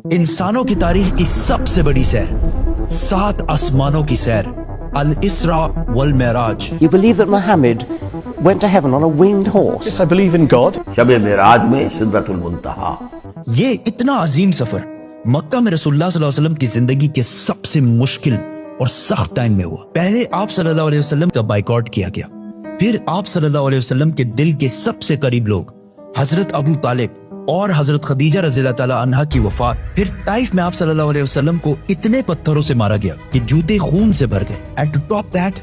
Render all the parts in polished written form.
इंसानों की तारीख की सबसे बड़ी सैर, 7 आसमानों की सैर, अल इसरा वल Meraj. You believe that Muhammad went to heaven on a winged horse? Yes, I believe in God. शब मेराज में सिदरतुल मुंतहा। ये इतना अजीम सफर मक्का में रसूलुल्लाह सल्लल्लाहु अलैहि वसल्लम की जिंदगी के सबसे मुश्किल और सख्त टाइम में हुआ। पहले आप सल्लल्लाहु अलैहि वसल्लम का बाइकआउट किया गया, फिर आप सल्लल्लाहु अलैहि वसल्लम के दिल के सबसे करीब लोग हजरत अबू तालिब और हजरत खदीजा रज़ियल्लाहु ताला अन्हा की वफात, फिर ताइफ में आप सल्लल्लाहु अलैहि वसल्लम को इतने पत्थरों से मारा गया कि जूते खून से भर गए। एंड टू टॉप दैट,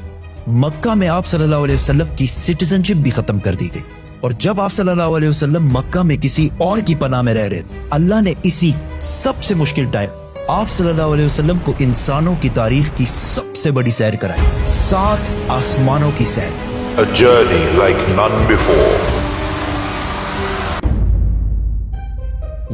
मक्का में आप सल्लल्लाहु अलैहि वसल्लम की सिटीजनशिप भी खत्म कर दी गई। और जब आप सल्लल्लाहु अलैहि वसल्लम मक्का में किसी और की पनाह में रह रहे थे, अल्लाह ने इसी सबसे मुश्किल टाइम आप सल्लल्लाहु अलैहि वसल्लम को इंसानों की तारीख की सबसे बड़ी सैर कराई, 7 आसमानों की सैर। A journey like none before.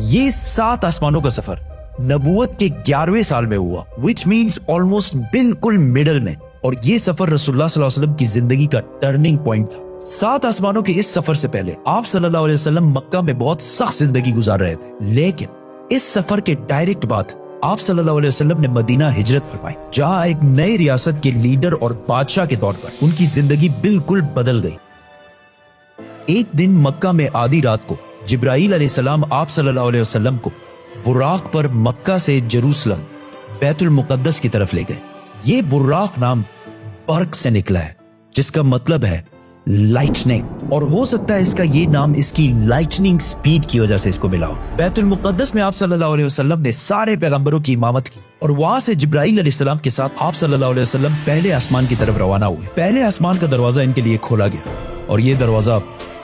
ये 7 आसमानों का सफर नबूवत के 11वें साल में हुआ, विच मीन्स ऑलमोस्ट बिल्कुल मिडल में। और ये सफर रसूलुल्लाह सल्लल्लाहु अलैहि वसल्लम की जिंदगी का टर्निंग पॉइंट था। 7 आसमानों के इस सफर से पहले आप सल्लल्लाहु अलैहि वसल्लम मक्का में बहुत सख्त जिंदगी गुजार रहे थे, लेकिन इस सफर के डायरेक्ट बाद आप सल्लल्लाहु अलैहि वसल्लम ने मदीना हिजरत फरमाई, जहां एक नई रियासत के लीडर और बादशाह के तौर पर उनकी जिंदगी बिल्कुल बदल गई। एक दिन मक्का में आधी रात को जिब्राईल अलैहिस्सलाम आप सल्लल्लाहु अलैहि वसल्लम को बुराक पर मक्का से जेरूसलम बैतुल मुकद्दस की तरफ ले गए। ये बुराक नाम बर्क से निकला है, जिसका मतलब है लाइटनिंग, और हो सकता है इसका ये नाम इसकी लाइटनिंग स्पीड की वजह से इसको मिला हो। बैतुल मुकद्दस में आप सल्लल्लाहु अलैहि वसल्लम ने सारे पैगंबरों की इमामत की, और वहां से जिब्राईल अलैहिस्सलाम के साथ आप सल्लल्लाहु अलैहि वसल्लम पहले आसमान की तरफ रवाना हुए। पहले आसमान का दरवाजा इनके लिए खोला गया, और ये दरवाजा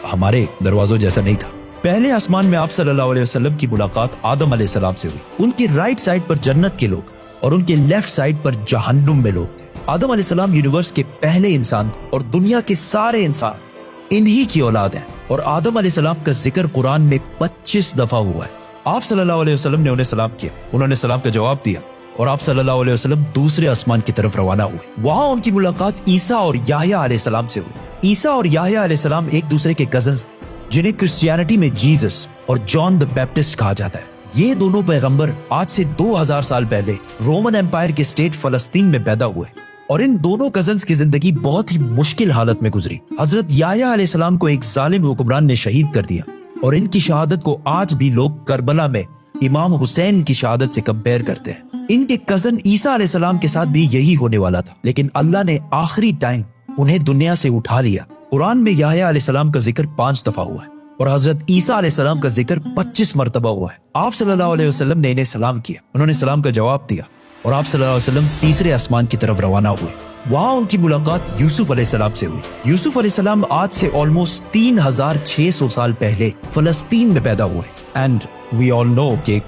हमारे दरवाजों जैसा नहीं था। पहले आसमान में आप सल्लल्लाहु अलैहि वसल्लम की मुलाकात आदम अलैहिस्सलाम से हुई। उनके राइट साइड पर जन्नत के लोग और उनके लेफ्ट साइड पर जहन्नुम में लोग थे। आदम अलैहिस्सलाम यूनिवर्स के पहले इंसान और दुनिया के सारे इंसान इन्हीं की औलाद हैं, और आदम अलैहिस्सलाम का जिक्र कुरान में 25 दफा हुआ है। आप सल्लल्लाहु अलैहि वसल्लम ने उन्हें सलाम किया, उन्होंने सलाम का जवाब दिया, और आप सल्लल्लाहु अलैहि वसल्लम दूसरे आसमान की तरफ रवाना हुए। वहां उनकी मुलाकात ईसा और याह्या अलैहिस्सलाम से हुई। ईसा और याह्या अलैहिस्सलाम एक दूसरे के कजन्स थे, जिन्हें क्रिश्चियनिटी में जीसस और जॉन द बैप्टिस्ट कहा जाता है। ये दोनों पैगंबर आज से 2000 साल पहले रोमन एम्पायर के स्टेट फलस्तीन में पैदा हुए, और इन दोनों कजन्स की जिंदगी बहुत ही मुश्किल हालत में गुजरी। हजरत याह्या अलैहिस्सलाम को एक जालिम हुक्मरान ने शहीद कर दिया, और इनकी शहादत को आज भी लोग करबला में इमाम हुसैन की शहादत से कंपेयर करते हैं। इनके कजन ईसा अलैहिस्सलाम के साथ भी यही होने वाला था, लेकिन अल्लाह ने आखिरी टाइम उन्हें दुनिया से उठा लिया। कुरान में याह्या अलैहिस्सलाम का जिक्र 5 दफा हुआ है, और हजरत ईसा अलैहिस्सलाम का जिक्र 25 मरतबा हुआ है। आप सल्लल्लाहु अलैहि वसल्लम ने इन्हें सलाम किया, उन्होंने सलाम का जवाब दिया, और आप सल्लल्लाहु अलैहि वसल्लम तीसरे आसमान की तरफ रवाना हुए। वहां उनकी मुलाकात यूसुफ अलैहिस्सलाम से हुई। यूसुफ अलैहिस्सलाम आज से ऑलमोस्ट 3600 साल पहले फलस्तीन में पैदा हुए, एंड वी ऑल नो कि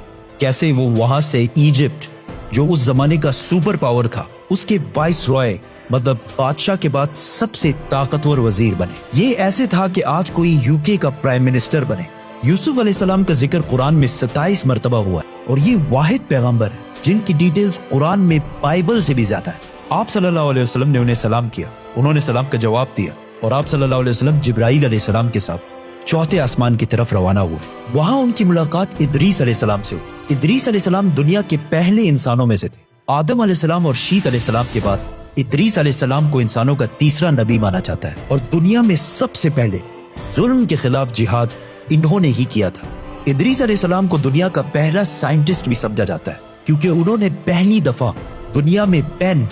कैसे वो वहां से इजिप्ट, जो उस जमाने का सुपर पावर था, उसके वाइस रॉय मतलब बादशाह के बाद सबसे ताकतवर वजीर बने। ये ऐसे था कि आज कोई यूके का प्राइम मिनिस्टर बने। यूसुफ अलैहिस्सलाम का जिक्र कुरान में 27 मरतबा हुआ है, और ये वाहिद पैगंबर है जिनकी डिटेल्स कुरान में बाइबल से भी ज्यादा है। आप सल्लल्लाहु अलैहि वसल्लम ने उन्हें सलाम किया, उन्होंने सलाम का जवाब दिया, और आप सल्लल्लाहु अलैहि वसल्लम जिब्राईल अलैहिस्सलाम के साथ चौथे आसमान की तरफ रवाना हुए। वहां उनकी मुलाकात इदरीस अलैहिस्सलाम से हुई। इदरीस अलैहिस्सलाम दुनिया के पहले इंसानों में से थे। आदम अलैहिस्सलाम और शीत अलैहिस्सलाम के बाद इदरीस अलैहिस्सलाम को इंसानों का तीसरा नबी माना जाता है, और दुनिया में सबसे पहले जुल्म के खिलाफ जिहाद इन्होंने ही किया था। इदरीस अलैहिस्सलाम को दुनिया का पहला साइंटिस्ट भी समझा जाता है, क्योंकि उन्होंने पहली दफा दुनिया में पेन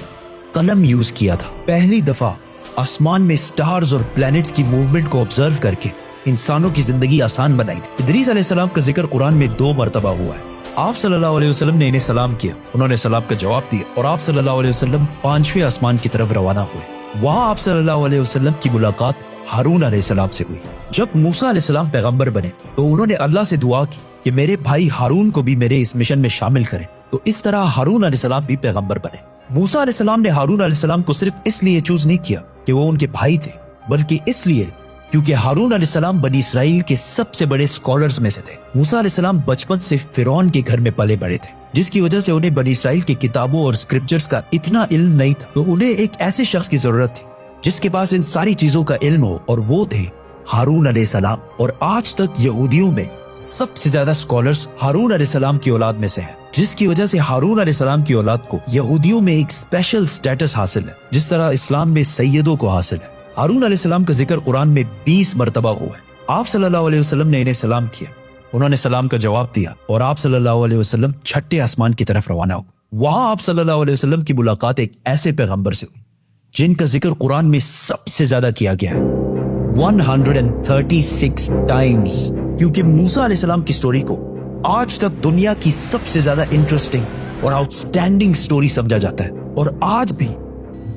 कलम यूज किया था। पहली दफा आसमान में स्टार्स और प्लैनेट्स की मूवमेंट को ऑब्जर्व करके इंसानों की जिंदगी आसान बनाई थी। इदरीस अलैहिस्सलाम का जिक्र कुरान में 2 मरतबा हुआ है। आप सल्लल्लाहु अलैहि वसल्लम ने इन्हें सलाम किया, उन्होंने सलाम का जवाब दिया, और आप सल्लल्लाहु अलैहि वसल्लम 5वें आसमान की तरफ रवाना हुए। वहां आप सल्लल्लाहु अलैहि वसल्लम की मुलाकात हारून अलैहिस्सलाम से हुई। जब मूसा अलैहिस्सलाम पैगंबर बने, तो उन्होंने अल्लाह से दुआ की कि मेरे भाई हारून को भी मेरे इस मिशन में शामिल करें। तो इस तरह हारून अलैहिस्सलाम भी पैगंबर बने। मूसा अलैहिस्सलाम ने हारून अलैहिस्सलाम को सिर्फ इसलिए चूज नहीं किया कि वो उनके भाई थे, बल्कि इसलिए क्योंकि हारून अलैहिस्सलाम बनी इसराइल के सबसे बड़े स्कॉलर्स में से थे। मूसा अलैहिस्सलाम बचपन से फिरौन के घर में पले बड़े थे, जिसकी वजह से उन्हें बनी इसराइल की किताबों और स्क्रिप्चर्स का इतना इल्म नहीं था। तो उन्हें एक ऐसे शख्स की जरूरत थी जिसके पास इन सारी चीजों का इल्म हो, और वो थे हारून अलैहिस्सलाम। और आज तक यहूदियों में सबसे ज्यादा स्कॉलर्स हारून अलैहिस्सलाम की औलाद में से हैं, जिसकी वजह से हारून अलैहिस्सलाम की औलाद को यहूदियों में एक स्पेशल स्टेटस हासिल है, जिस तरह इस्लाम में सैयदों को हासिल है। हारून अलैहिस्सलाम का जिक्र कुरान में 20 मरतबा हुआ है। आप सल्लल्लाहु अलैहि वसल्लम ने इन्हें सलाम किया, उन्होंने सलाम का जवाब दिया और आप सल्लल्लाहु अलैहि वसल्लम छठे आसमान की तरफ रवाना हुए। वहां आप सल्लल्लाहु अलैहि वसल्लम की मुलाकात एक ऐसे पैगंबर से हुई जिनका जिक्र कुरान में सबसे ज्यादा किया गया है, 136 टाइम्स, क्योंकि मूसा अलैहिस्सलाम की स्टोरी को आज तक दुनिया की सबसे ज्यादा इंटरेस्टिंग और आउटस्टैंडिंग स्टोरी समझा जाता है। और आज भी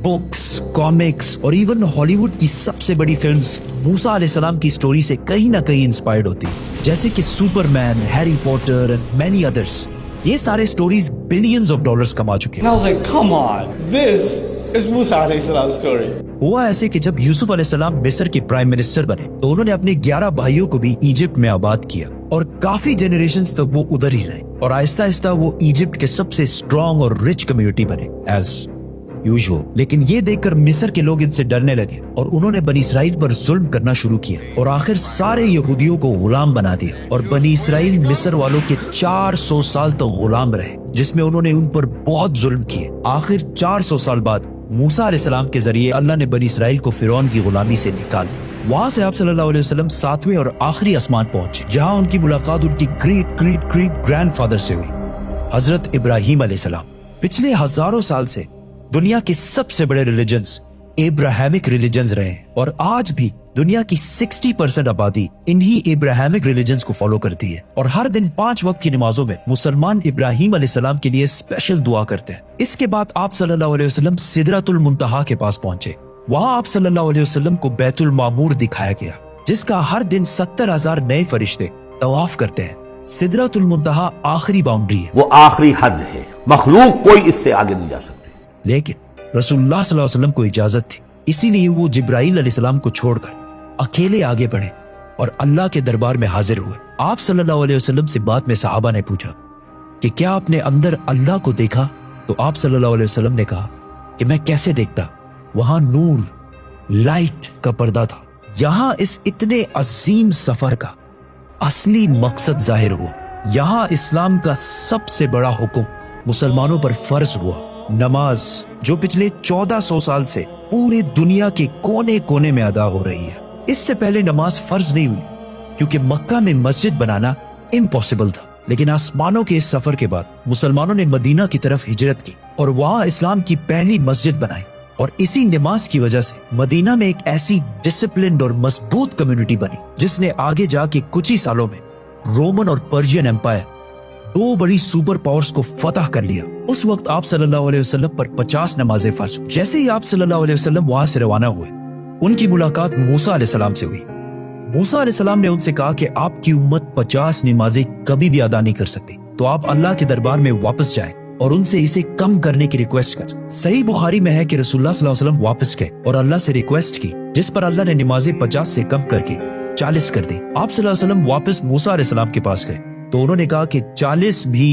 बुक्स, कॉमिक्स और इवन हॉलीवुड की सबसे बड़ी फिल्म्स मूसा अलैहिस्सलाम की स्टोरी से कहीं ना कहीं इंस्पायर्ड होती है, जैसे कि Superman, Harry Potter and many others. ये सारे स्टोरीज बिलियंस ऑफ डॉलर्स कमा चुके हैं। And I was like, come on, this is Musa alayhi salam's story. हुआ ऐसे कि जब यूसुफ अलैहिस्सलाम मिस्र के प्राइम मिनिस्टर बने तो उन्होंने अपने 11 भाइयों को भी इजिप्ट में आबाद किया और काफी जनरेशंस तक वो उधर ही रहे और आहिस्ता आहिस्ता वो इजिप्ट के सबसे स्ट्रॉन्ग और रिच कम्युनिटी बने एज यूजुअल। लेकिन ये देखकर मिस्र के लोग इनसे डरने लगे और उन्होंने बनी इसराइल पर जुल्म करना शुरू किया और आखिर सारे यहूदियों को गुलाम बना दिया और बनी इसराइल मिस्र वालों के 400 साल तक गुलाम रहे, जिसमें उन्होंने उन पर बहुत जुल्म किए। आखिर 400 साल बाद मूसा अलैहिस्सलाम के जरिए अल्लाह ने बनी इसराइल को फिरौन की गुलामी से निकाल दिया। वहां से आप सल्लल्लाहु अलैहि वसल्लम 7वें और आखिरी आसमान पहुंचे, जहां उनकी मुलाकात उनकी ग्रेट ग्रेट ग्रेट ग्रैंडफादर से हुई, हजरत इब्राहिम अलैहिस्सलाम। पिछले हजारों साल से दुनिया के सबसे बड़े रिलीजन्स एब्राहमिक रिलीजन्स रहे हैं और आज भी दुनिया की 60% आबादी इन्हीं एब्राहमिक रिलीजन्स को फॉलो करती है। और हर दिन 5 वक्त की नमाजों में मुसलमान इब्राहिम अलैहिस्सलाम के लिए स्पेशल दुआ करते हैं। इसके बाद आप सल्लल्लाहु अलैहि वसल्लम सिदरतुल मुंतहा के पास पहुंचे। वहां आप सल्लल्लाहु अलैहि वसल्लम को बैतुल मामूर दिखाया गया, जिसका हर दिन 70,000 नए फरिश्ते तवाफ करते हैं। सिदरतुल मुंतहा आखिरी बाउंड्री है, वो आखिरी हद है, मखलूक कोई इससे आगे नहीं जा सकती। लेकिन रसूलुल्लाह सल्लल्लाहु अलैहि वसल्लम को इजाजत थी, इसीलिए वो जिब्राइल अलैहिस्सलाम को छोड़कर अकेले आगे बढ़े और अल्लाह के दरबार में हाजिर हुए। आप सल्लल्लाहु अलैहि वसल्लम से बाद में सहाबा ने पूछा कि क्या आपने अंदर अल्लाह को देखा? तो आप सल्लल्लाहु अलैहि वसल्लम ने कहा कि मैं कैसे देखता, वहां नूर, लाइट का पर्दा था। यहां इस इतने अजीम सफर का असली मकसद जाहिर हुआ। यहां इस्लाम का सबसे बड़ा हुक्म मुसलमानों पर फर्ज हुआ, नमाज, जो पिछले 1400 साल से पूरे दुनिया के कोने कोने में अदा हो रही है। इससे पहले नमाज फर्ज नहीं हुई क्योंकि मक्का में मस्जिद बनाना इम्पॉसिबल था। लेकिन आसमानों के इस सफर के बाद मुसलमानों ने मदीना की तरफ हिजरत की और वहां इस्लाम की पहली मस्जिद बनाई और इसी नमाज की वजह से मदीना में एक ऐसी डिसिप्लिन्ड और मजबूत कम्युनिटी बनी जिसने आगे जाके कुछ ही सालों में रोमन और पर्शियन एम्पायर, 2 बड़ी सुपर पावर्स को फतह कर लिया। उस वक्त आप सल्लल्लाहु अलैहि वसल्लम पर 50 नमाजें फर्ज हुई। जैसे ही आप सल्लल्लाहु अलैहि वसल्लम वहां से रवाना हुए, उनकी मुलाकात मूसा अलैहिस्सलाम से हुई। मूसा अलैहिस्सलाम ने उनसे कहा कि आपकी उम्मत 50 नमाजें कभी भी अदा नहीं कर सकती, तो आप अल्लाह के दरबार में वापस जाएं और उनसे इसे कम करने की रिक्वेस्ट कर। सही बुखारी में है कि रसूलुल्लाह सल्लल्लाहु अलैहि वसल्लम वापस गए और अल्लाह से रिक्वेस्ट की, जिस पर अल्लाह ने नमाजें 50 से कम करके 40 कर दी। आप सल्लल्लाहु अलैहि वसल्लम वापस मूसा अलैहिस्सलाम के पास गए तो उन्होंने कहा कि 40 भी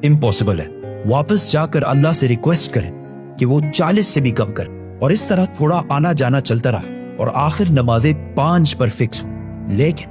इम्पॉसिबल है, वापस जाकर अल्लाह से रिक्वेस्ट करें कि वो 40 से भी कम कर। और इस तरह थोड़ा आना जाना चलता रहा और आखिर नमाजें 5 पर फिक्स हुई। लेकिन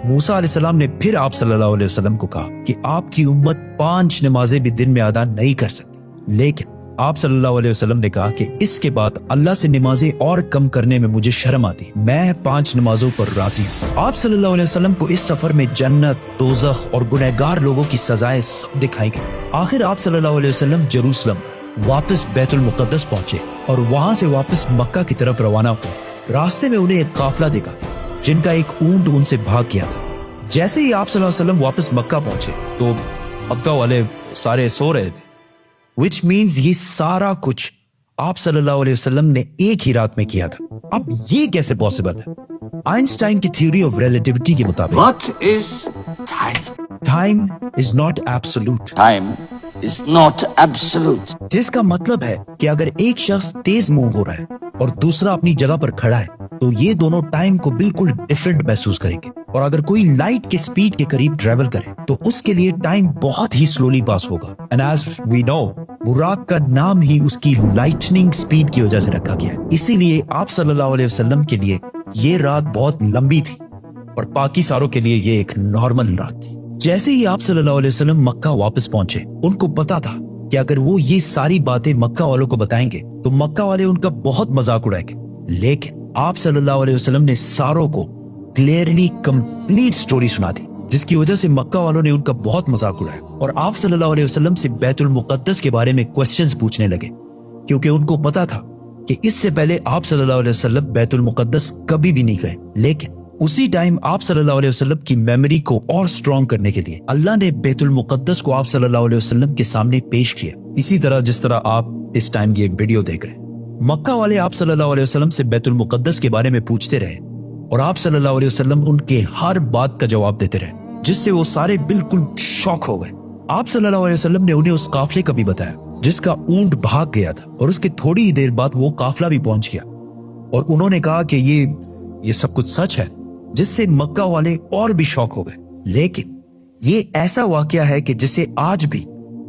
मूसा अलैहिस्सलाम ने फिर आप सल्लल्लाहु अलैहि वसल्लम को कहा कि आपकी उम्मत 5 नमाजें भी दिन में अदा नहीं कर सकती। लेकिन आप सल्लल्लाहु अलैहि वसल्लम ने कहा कि इसके बाद अल्लाह से नमाजें और कम करने में मुझे शर्म आती, मैं 5 नमाजों पर राजी हूँ। आप सल्लल्लाहु अलैहि वसल्लम को इस सफर में जन्नत, दोज़ख और गुनहगार लोगों की सजाएं सब दिखाई गई। आखिर आप सल्लल्लाहु अलैहि वसल्लम जेरूसलम वापस बैतुल मुक़द्दस पहुंचे और वहां से वापस मक्का की तरफ रवाना हुए। रास्ते में उन्हें एक काफिला दिखा जिनका एक ऊंट उनसे भाग गया था। जैसे ही आप सल्लल्लाहु अलैहि वसल्लम वापस मक्का पहुंचे तो मक्का वाले सारे सो रहे थे, which means ये सारा कुछ आप सल्लल्लाहु अलैहि वसल्लम ने एक ही रात में किया था। अब ये कैसे पॉसिबल है? आइंस्टाइन की थ्योरी ऑफ रिलेटिविटी के मुताबिक What is time? Time is not absolute, Time is not absolute. जिसका मतलब है कि अगर एक शख्स तेज मूव हो रहा है और दूसरा अपनी जगह पर खड़ा है तो ये दोनों टाइम को बिल्कुल डिफरेंट महसूस करेंगे। और अगर कोई लाइट के स्पीड के करीब ट्रेवल करे तो उसके लिए टाइम बहुत ही स्लोली पास होगा। एंड एज वी नो, बुराक का नाम ही उसकी लाइटनिंग स्पीड की वजह से रखा गया है। इसीलिए आप सल्लल्लाहु अलैहि वसल्लम के लिए ये रात बहुत लंबी थी और बाकी सारों के लिए ये एक नॉर्मल रात थी। जैसे ही आप सल्लल्लाहु अलैहि वसल्लम मक्का वापस पहुंचे, उनको पता था कि अगर वो ये सारी बातें मक्का वालों को बताएंगे तो मक्का वाले उनका बहुत मजाक उड़ाएंगे। लेकिन आप सल्लल्लाहु अलैहि वसल्लम ने सारों को क्लियरली कंप्लीट स्टोरी सुना दी, जिसकी वजह से मक्का वालों ने उनका बहुत मजाक उड़ाया और आप सल्लल्लाहु अलैहि वसल्लम से बैतुल मुकद्दस के बारे में क्वेश्चंस पूछने लगे, क्योंकि उनको पता था कि इससे पहले आप सल्लल्लाहु अलैहि वसल्लम बैतुल मुकद्दस कभी भी नहीं गए। लेकिन उसी टाइम आप सल्लल्लाहु अलैहि वसल्लम की मेमोरी को और स्ट्रॉन्ग करने के लिए अल्लाह ने बैतुल मुकद्दस को आप सल्लल्लाहु अलैहि वसल्लम के सामने पेश किया, इसी तरह जिस तरह आप इस टाइम ये वीडियो देख रहे हैं। मक्का वाले आप सल्लल्लाहु अलैहि वसल्लम से बैतुल मुकद्दस के बारे में पूछते रहे और आप सल्लल्लाहु अलैहि वसल्लम उनके हर बात का जवाब देते रहे, जिससे वो सारे बिल्कुल शॉक हो गए। आप सल्लल्लाहु अलैहि वसल्लम ने उन्हें उस काफले का भी बताया जिसका ऊंट भाग गया था और उसके थोड़ी ही देर बाद वो काफला भी पहुंच गया, और उन्होंने कहा कि ये सब कुछ सच है, जिससे मक्का वाले और भी शॉक हो गए। लेकिन ये ऐसा वाकया है कि जिसे आज भी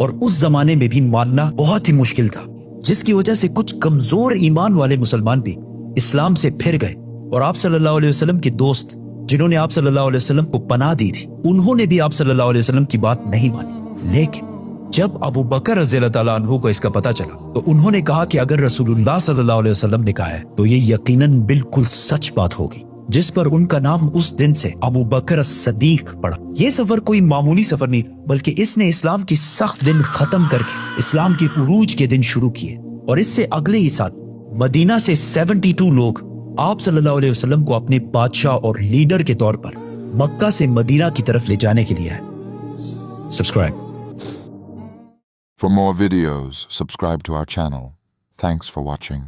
और उस जमाने में भी मानना बहुत ही मुश्किल था, जिसकी वजह से कुछ कमजोर ईमान वाले मुसलमान भी इस्लाम से फिर गए और आप सल्लल्लाहु अलैहि वसल्लम के दोस्त जिन्होंने आप सल्लल्लाहु अलैहि वसल्लम को पनाह दी थी, उन्होंने भी आप सल्लल्लाहु अलैहि वसल्लम की बात नहीं मानी। लेकिन जब अबू बकर रज़ियल्लाहु ताला अन्हु को इसका पता चला तो उन्होंने कहा कि अगर रसूलुल्लाह सल्लल्लाहु अलैहि वसल्लम ने कहा है तो ये यकीनन बिल्कुल सच बात होगी, जिस पर उनका नाम उस दिन से अबू बकर as-सदीक पड़ा। ये सफर कोई मामूली सफर नहीं था, बल्कि इसने इस्लाम की सख्त दिन खत्म करके इस्लाम के उरूज के दिन शुरू किए, और इससे अगले ही साल मदीना से 72 लोग आप सल्लल्लाहु अलैहि वसल्लम को अपने बादशाह और लीडर के तौर पर मक्का से मदीना की तरफ ले जाने के लिए है। Subscribe. For more videos, subscribe to our channel. Thanks for watching.